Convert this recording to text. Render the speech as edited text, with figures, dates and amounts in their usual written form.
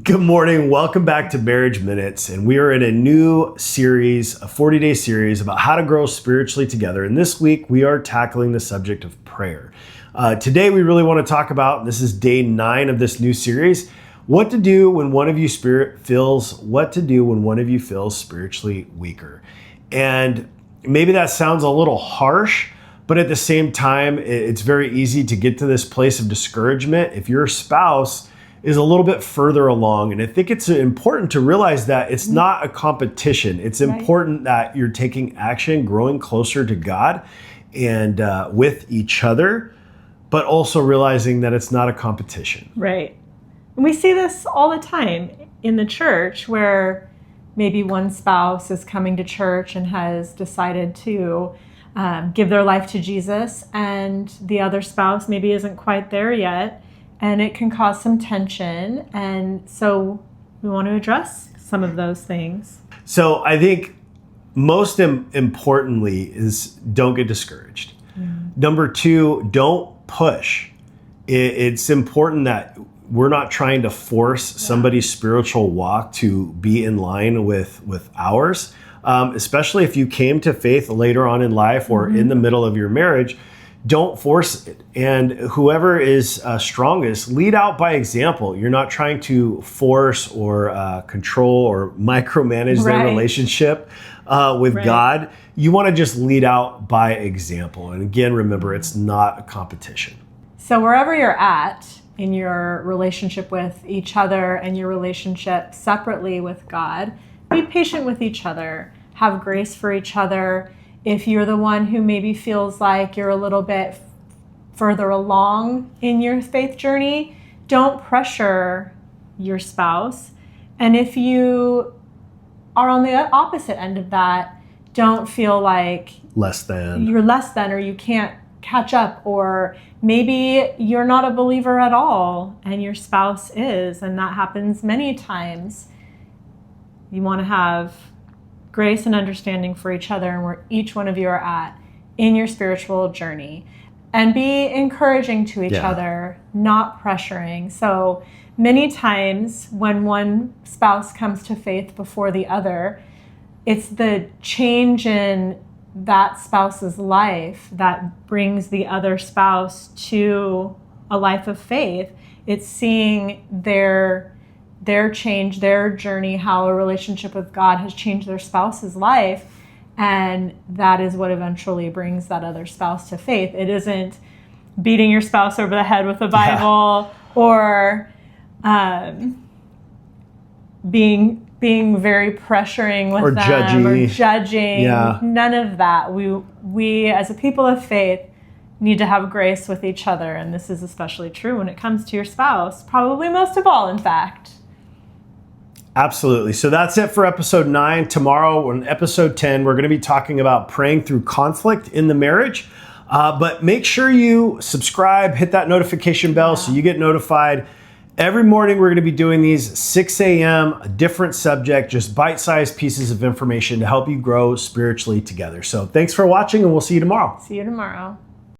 Good morning. Welcome back to Marriage Minutes. And we are in a new series, a 40-day series about how to grow spiritually together. And this week we are tackling the subject of prayer. Today we really want to talk about, and this is day 9 of this new series, what to do when one of you feels spiritually weaker. And maybe that sounds a little harsh, but at the same time, it's very easy to get to this place of discouragement if your spouse is a little bit further along. And I think it's important to realize that it's not a competition. It's important that you're taking action, growing closer to God and with each other, but also realizing that it's not a competition. Right. And we see this all the time in the church where maybe one spouse is coming to church and has decided to give their life to Jesus, and the other spouse maybe isn't quite there yet. And it can cause some tension. And so we want to address some of those things. So I think most importantly is don't get discouraged. Number 2, don't push. It's important that we're not trying to force somebody's spiritual walk to be in line with ours, especially if you came to faith later on in life or in the middle of your marriage. Don't force it. And whoever is strongest, lead out by example. You're not trying to force or control or micromanage their relationship with God. You want to just lead out by example. And again, remember, it's not a competition. So wherever you're at in your relationship with each other and your relationship separately with God, be patient with each other. Have grace for each other. If you're the one who maybe feels like you're a little bit further along in your faith journey, don't pressure your spouse. And if you are on the opposite end of that, don't feel like you're less than or you can't catch up, or maybe you're not a believer at all and your spouse is, and that happens many times. You want to have grace and understanding for each other and where each one of you are at in your spiritual journey, and be encouraging to each other, not pressuring. So many times when one spouse comes to faith before the other, it's the change in that spouse's life that brings the other spouse to a life of faith. It's seeing their change, their journey, how a relationship with God has changed their spouse's life. And that is what eventually brings that other spouse to faith. It isn't beating your spouse over the head with the Bible or being very pressuring with them or judging. None of that. We as a people of faith need to have grace with each other. And this is especially true when it comes to your spouse, probably most of all, in fact. Absolutely. So that's it for episode 9. Tomorrow, on episode 10, we're going to be talking about praying through conflict in the marriage. But make sure you subscribe, hit that notification bell so you get notified. Every morning, we're going to be doing these 6 a.m., a different subject, just bite-sized pieces of information to help you grow spiritually together. So thanks for watching, and we'll see you tomorrow. See you tomorrow.